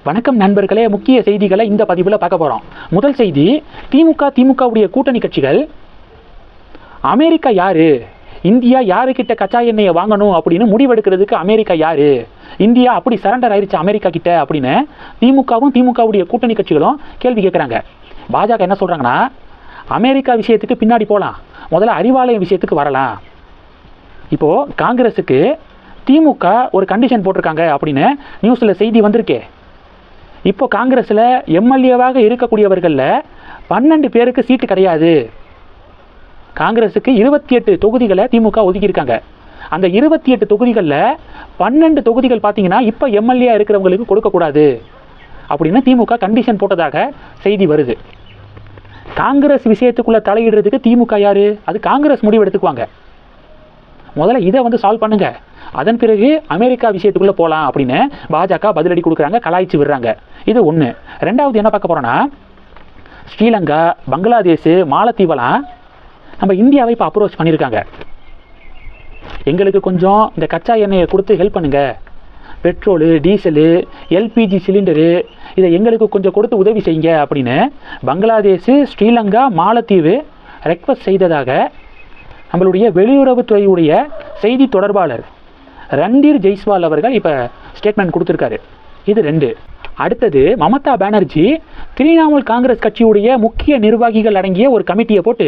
வணக்கம் நண்பர்களே, முக்கிய செய்திகளை இந்த பதிவில் பார்க்க போகிறோம். முதல் செய்தி, திமுகவுடைய கூட்டணி கட்சிகள் அமெரிக்கா யாரு, இந்தியா யாருக்கிட்ட கச்சா எண்ணெயை வாங்கணும் அப்படின்னு முடிவெடுக்கிறதுக்கு அமெரிக்கா யாரு, இந்தியா அப்படி சரண்டர் ஆயிடுச்சு அமெரிக்கா கிட்ட அப்படின்னு திமுகவுடைய கூட்டணி கட்சிகளும் கேள்வி கேட்குறாங்க. பாஜக என்ன சொல்கிறாங்கன்னா, அமெரிக்கா விஷயத்துக்கு பின்னாடி போகலாம், முதல்ல அறிவாலயம் விஷயத்துக்கு வரலாம். இப்போது காங்கிரஸுக்கு திமுக ஒரு கண்டிஷன் போட்டிருக்காங்க அப்படின்னு நியூஸில் செய்தி வந்திருக்கே. இப்போ காங்கிரஸில் எம்எல்ஏவாக இருக்கக்கூடியவர்களில் 12 பேருக்கு சீட்டு கிடையாது. காங்கிரஸுக்கு 28 தொகுதிகளை திமுக ஒதுக்கியிருக்காங்க. அந்த 28 தொகுதிகளில் 12 தொகுதிகள் பார்த்தீங்கன்னா இப்போ எம்எல்ஏ இருக்கிறவங்களுக்கு கொடுக்கக்கூடாது அப்படின்னு திமுக கண்டிஷன் போட்டதாக செய்தி வருது. காங்கிரஸ் விஷயத்துக்குள்ளே தலையிடுறதுக்கு திமுக யார்? அது காங்கிரஸ் முடிவு எடுத்துக்குவாங்க. முதல்ல இதை சால்வ் பண்ணுங்க, அதன் பிறகு அமெரிக்கா விஷயத்துக்குள்ளே போகலாம் அப்படின்னு பாஜக பதிலடி கொடுக்குறாங்க, கலாய்ச்சி விடுறாங்க. இது ஒன்று. ரெண்டாவது என்ன பார்க்க போகிறோன்னா, ஸ்ரீலங்கா, பங்களாதேஷ், மாலத்தீவெல்லாம் நம்ம இந்தியாவை இப்போ அப்ரோச் பண்ணியிருக்காங்க. எங்களுக்கு கொஞ்சம் இந்த கச்சா எண்ணெயை கொடுத்து ஹெல்ப் பண்ணுங்கள், பெட்ரோலு, டீசலு, எல்பிஜி சிலிண்டரு இதை எங்களுக்கு கொஞ்சம் கொடுத்து உதவி செய்யுங்க அப்படின்னு பங்களாதேஷ், ஸ்ரீலங்கா, மாலத்தீவு ரெக்வஸ்ட் செய்ததாக நம்மளுடைய வெளியுறவுத்துறையுடைய செய்தி தொடர்பாளர் ரந்தீர் ஜெய்ஸ்வால் அவர்கள் இப்போ ஸ்டேட்மெண்ட் கொடுத்துருக்காரு. இது 2. அடுத்தது, மமதா பானர்ஜி திரிணாமுல் காங்கிரஸ் கட்சியுடைய முக்கிய நிர்வாகிகள் அடங்கிய ஒரு கமிட்டியை போட்டு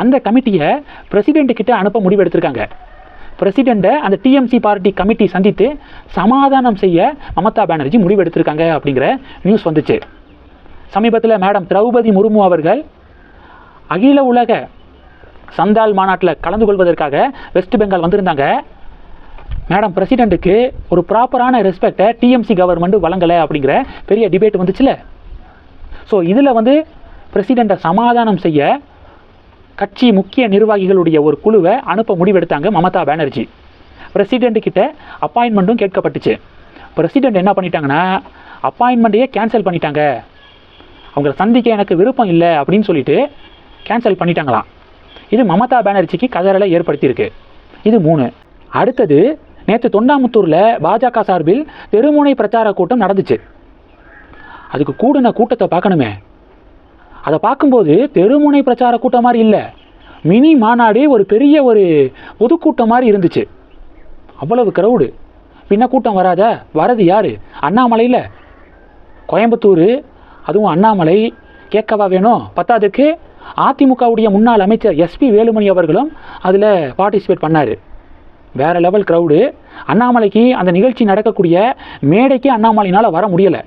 அந்த கமிட்டியை பிரசிடென்ட் கிட்ட அனுப்ப முடிவெடுத்திருக்காங்க. பிரசிடெண்ட்டை அந்த டிஎம்சி பார்ட்டி கமிட்டி சந்தித்து சமாதானம் செய்ய மமதா பானர்ஜி முடிவெடுத்திருக்காங்க அப்படிங்கிற நியூஸ் வந்துச்சு. சமீபத்தில் மேடம் திரௌபதி முர்மு அவர்கள் அகில உலக சந்தால் மாநாட்டில் கலந்து கொள்வதற்காக வெஸ்ட் பெங்கால் வந்திருந்தாங்க. மேடம் பிரசிடெண்ட்டுக்கு ஒரு ப்ராப்பரான ரெஸ்பெக்டை டிஎம்சி கவர்மெண்ட் வழங்கலை அப்படிங்கிற பெரிய டிபேட் வந்துச்சுல. ஸோ இதில் பிரசிடெண்ட்டை சமாதானம் செய்ய கட்சி முக்கிய நிர்வாகிகளுடைய ஒரு குழுவை அனுப்ப முடிவெடுத்தாங்க மமதா பானர்ஜி. பிரசிடெண்ட்டுக்கிட்ட அப்பாயின்மெண்ட்டும் கேட்கப்பட்டுச்சு. பிரசிடெண்ட் என்ன பண்ணிட்டாங்கன்னா, அப்பாயின்மெண்ட்டையே கேன்சல் பண்ணிட்டாங்க. அவங்களை சந்திக்க எனக்கு விருப்பம் இல்லை அப்படின்னு சொல்லிட்டு கேன்சல் பண்ணிட்டாங்களாம். இது மமதா பானர்ஜிக்கு கதறலை ஏற்படுத்தியிருக்கு. இது 3. அடுத்தது, நேற்று தொண்டாமுத்தூரில் பாஜக சார்பில் தெருமுனை பிரச்சார கூட்டம் நடந்துச்சு. அதுக்கு கூடின கூட்டத்தை பார்க்கணுமே. அதை பார்க்கும்போது தெருமுனை பிரச்சார கூட்டம் மாதிரி இல்லை, மினி மாநாடு, ஒரு பெரிய ஒரு பொதுக்கூட்டம் மாதிரி இருந்துச்சு. அவ்வளவு கிரவுடு. பின்ன கூட்டம் வராத? வரது யார்? அண்ணாமலையில். கோயம்புத்தூர், அதுவும் அண்ணாமலை கேட்கவா வேணும்? பத்தாவதுக்கு அதிமுகவுடைய முன்னாள் அமைச்சர் எஸ்பி வேலுமணி அவர்களும் அதில் பார்ட்டிசிபேட் பண்ணார். வேறு லெவல் க்ரௌடு. அண்ணாமலைக்கு அந்த நிகழ்ச்சி நடக்கக்கூடிய மேடைக்கு அண்ணாமலையினால் வர முடியலை.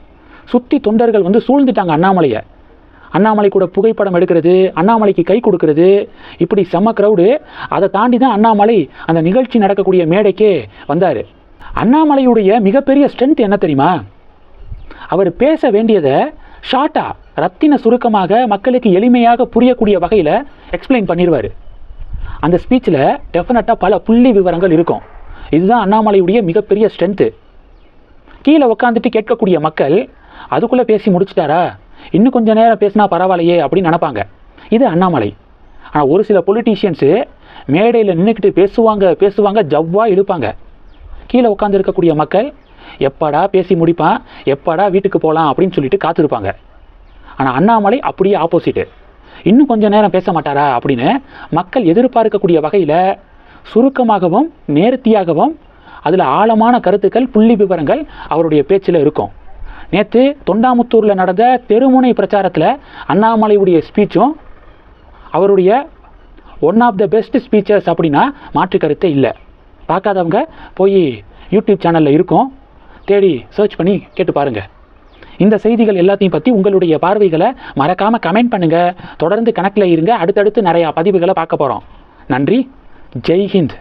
சுற்றி தொண்டர்கள் சூழ்ந்துட்டாங்க அண்ணாமலையை. அண்ணாமலை கூட புகைப்படம் எடுக்கிறது, அண்ணாமலைக்கு கை கொடுக்கறது, இப்படி செம்ம க்ரௌடு. அதை தாண்டி தான் அண்ணாமலை அந்த நிகழ்ச்சி நடக்கக்கூடிய மேடைக்கே வந்தார். அண்ணாமலையுடைய மிகப்பெரிய ஸ்ட்ரென்த் என்ன தெரியுமா? அவர் பேச வேண்டியதை ஷார்ட்டாக, ரத்தின சுருக்கமாக, மக்களுக்கு எளிமையாக புரியக்கூடிய வகையில் எக்ஸ்பிளைன் பண்ணிடுவார். அந்த ஸ்பீச்சில் டெஃபினட்டாக பல புள்ளி விவரங்கள் இருக்கும். இதுதான் அண்ணாமலையுடைய மிகப்பெரிய ஸ்ட்ரென்த்து. கீழே உட்காந்துட்டு கேட்கக்கூடிய மக்கள் அதுக்குள்ளே பேசி முடிச்சிட்டாரா, இன்னும் கொஞ்சம் நேரம் பேசினா பரவாயில்லையே அப்படின்னு நினைப்பாங்க. இது அண்ணாமலை. ஆனால் ஒரு சில பொலிட்டீஷியன்ஸு மேடையில் நின்றுக்கிட்டு பேசுவாங்க, ஜவ்வாக இழுப்பாங்க. கீழே உட்காந்து இருக்கக்கூடிய மக்கள் எப்படா பேசி முடிப்பான், எப்படா வீட்டுக்கு போகலாம் அப்படின்னு சொல்லிட்டு காத்திருப்பாங்க. ஆனால் அண்ணாமலை அப்படியே ஆப்போசிட்டு. இன்னும் கொஞ்சம் நேரம் பேச மாட்டாரா அப்படின்னு மக்கள் எதிர்பார்க்கக்கூடிய வகையில் சுருக்கமாகவும் நேர்த்தியாகவும் அதில் ஆழமான கருத்துக்கள், புள்ளி விவரங்கள் அவருடைய பேச்சில் இருக்கும். நேற்று தொண்டாமுத்தூரில் நடந்த தெருமுனை பிரச்சாரத்தில் அண்ணாமலையுடைய ஸ்பீச்சும் அவருடைய ஒன் ஆஃப் த பெஸ்ட் ஸ்பீச்சர்ஸ் அப்படின்னா மாற்று கருத்தே இல்லை. பார்க்காதவங்க போய் யூடியூப் சேனலில் இருக்கும், தேடி சர்ச் பண்ணி கேட்டு பாருங்கள். இந்த செய்திகள் எல்லாத்தையும் பற்றி உங்களுடைய பார்வைகளை மறக்காமல் கமெண்ட் பண்ணுங்கள். தொடர்ந்து கணக்கில் இருங்க. அடுத்தடுத்து நிறையா பதிவுகளை பார்க்க போகிறோம். நன்றி. ஜெய் ஹிந்த்.